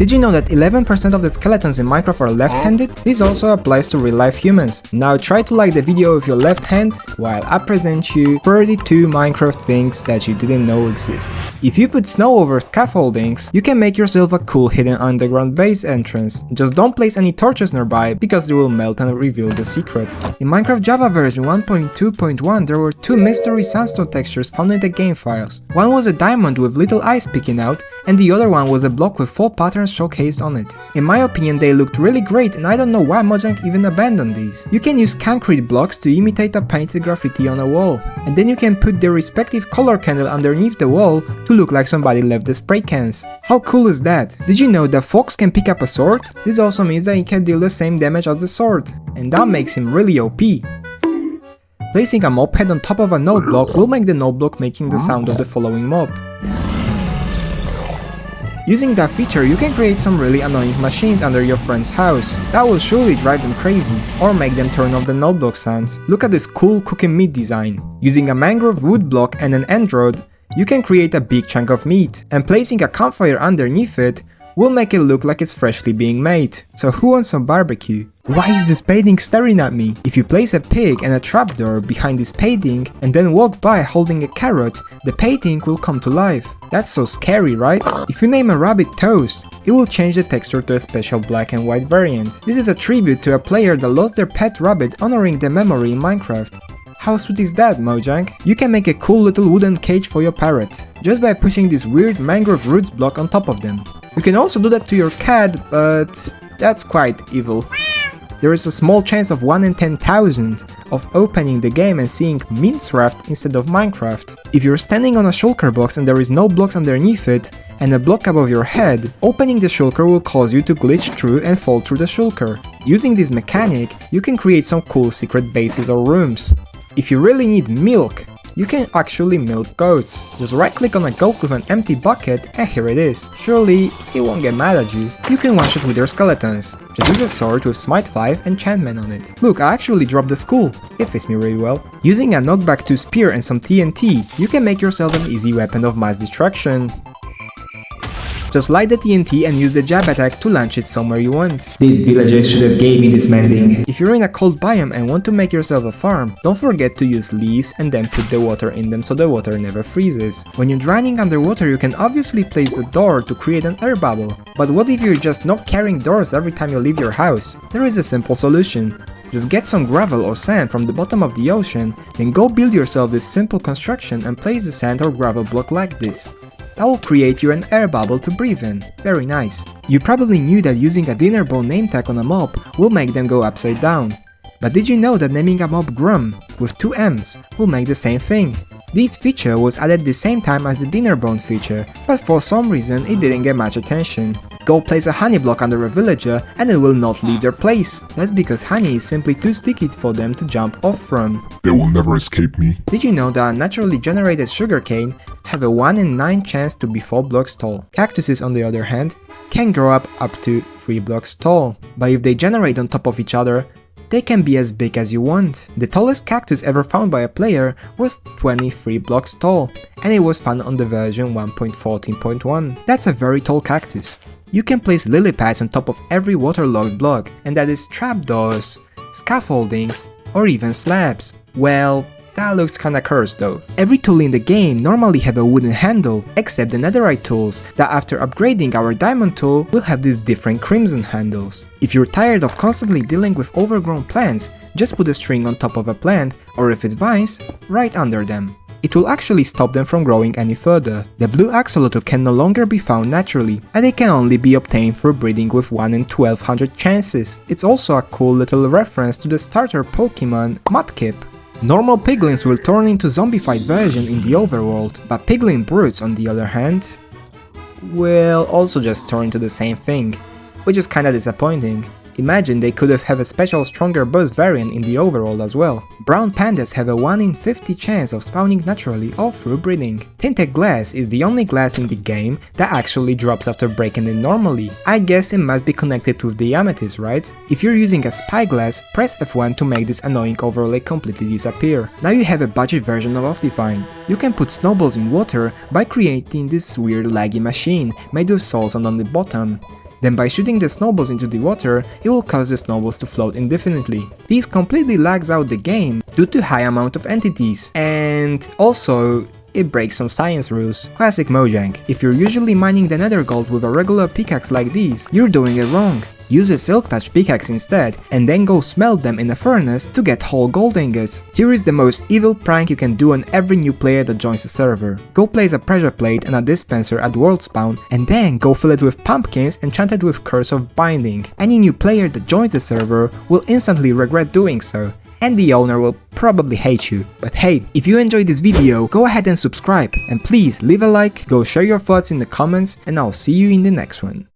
Did you know that 11% of the skeletons in Minecraft are left-handed? This also applies to real-life humans. Now try to like the video with your left hand while I present you 32 Minecraft things that you didn't know exist. If you put snow over scaffoldings, you can make yourself a cool hidden underground base entrance. Just don't place any torches nearby because they will melt and reveal the secret. In Minecraft Java version 1.2.1 there were two mystery sandstone textures found in the game files. One was a diamond with little eyes peeking out, and the other one was a block with 4 patterns showcased on it. In my opinion they looked really great, and I don't know why Mojang even abandoned these. You can use concrete blocks to imitate a painted graffiti on a wall, and then you can put their respective color candle underneath the wall to look like somebody left the spray cans. How cool is that? Did you know that Fox can pick up a sword? This also means that he can deal the same damage as the sword, and that makes him really OP. Placing a mob head on top of a node block will make the node block making the sound of the following mob. Using that feature, you can create some really annoying machines under your friend's house. That will surely drive them crazy, or make them turn off the node block sounds. Look at this cool cooking meat design. Using a mangrove wood block and an end rod, you can create a big chunk of meat, and placing a campfire underneath it will make it look like it's freshly being made. So who wants some barbecue? Why is this painting staring at me? If you place a pig and a trapdoor behind this painting and then walk by holding a carrot, the painting will come to life. That's so scary, right? If you name a rabbit Toast, it will change the texture to a special black and white variant. This is a tribute to a player that lost their pet rabbit, honoring the memory in Minecraft. How sweet is that, Mojang? You can make a cool little wooden cage for your parrot, just by pushing this weird mangrove roots block on top of them. You can also do that to your cat, but that's quite evil. There is a small chance of 1 in 10,000 of opening the game and seeing Minecraft instead of Minecraft. If you're standing on a shulker box and there is no blocks underneath it, and a block above your head, opening the shulker will cause you to glitch through and fall through the shulker. Using this mechanic, you can create some cool secret bases or rooms. If you really need milk, you can actually milk goats. Just right click on a goat with an empty bucket and here it is. Surely it won't get mad at you. You can one shot with your skeletons. Just use a sword with Smite 5 enchantment on it. Look, I actually dropped the skull. It fits me really well. Using a knockback 2 spear and some TNT, you can make yourself an easy weapon of mass destruction. Just light the TNT and use the jab attack to launch it somewhere you want. These villagers should have gave me this mending. If you're in a cold biome and want to make yourself a farm, don't forget to use leaves and then put the water in them so the water never freezes. When you're drowning underwater, you can obviously place a door to create an air bubble. But what if you're just not carrying doors every time you leave your house? There is a simple solution. Just get some gravel or sand from the bottom of the ocean, then go build yourself this simple construction and place the sand or gravel block like this. That will create you an air bubble to breathe in. Very nice. You probably knew that using a dinner bone name tag on a mob will make them go upside down. But did you know that naming a mob Grum with 2 M's will make the same thing? This feature was added the same time as the dinner bone feature, but for some reason it didn't get much attention. Go place a honey block under a villager and it will not leave their place. That's because honey is simply too sticky for them to jump off from. They will never escape me. Did you know that naturally generated sugarcane have a 1 in 9 chance to be 4 blocks tall? Cactuses, on the other hand, can grow up to 3 blocks tall, but if they generate on top of each other, they can be as big as you want. The tallest cactus ever found by a player was 23 blocks tall, and it was found on the version 1.14.1. That's a very tall cactus. You can place lily pads on top of every waterlogged block, and that is trapdoors, scaffoldings, or even slabs. Well, that looks kinda cursed though. Every tool in the game normally have a wooden handle, except the netherite tools, that after upgrading our diamond tool will have these different crimson handles. If you're tired of constantly dealing with overgrown plants, just put a string on top of a plant, or if it's vines, right under them. It will actually stop them from growing any further. The blue axolotl can no longer be found naturally, and they can only be obtained through breeding with 1 in 1200 chances. It's also a cool little reference to the starter Pokemon Mudkip. Normal piglins will turn into zombified version in the overworld, but piglin brutes on the other hand will also just turn into the same thing, which is kinda disappointing. Imagine they could have a special stronger burst variant in the overworld as well. Brown pandas have a 1 in 50 chance of spawning naturally or through breeding. Tinted glass is the only glass in the game that actually drops after breaking it normally. I guess it must be connected with the amethyst, right? If you're using a spyglass, press F1 to make this annoying overlay completely disappear. Now you have a budget version of Optifine. You can put snowballs in water by creating this weird laggy machine made with souls and on the bottom. Then by shooting the snowballs into the water, it will cause the snowballs to float indefinitely. This completely lags out the game due to high amount of entities, and also it breaks some science rules. Classic Mojang. If you're usually mining the nether gold with a regular pickaxe like this, you're doing it wrong. Use a silk touch pickaxe instead, and then go smelt them in a furnace to get whole gold ingots. Here is the most evil prank you can do on every new player that joins the server. Go place a pressure plate and a dispenser at world spawn, and then go fill it with pumpkins enchanted with Curse of Binding. Any new player that joins the server will instantly regret doing so, and the owner will probably hate you. But hey, if you enjoyed this video, go ahead and subscribe, and please leave a like, go share your thoughts in the comments, and I'll see you in the next one.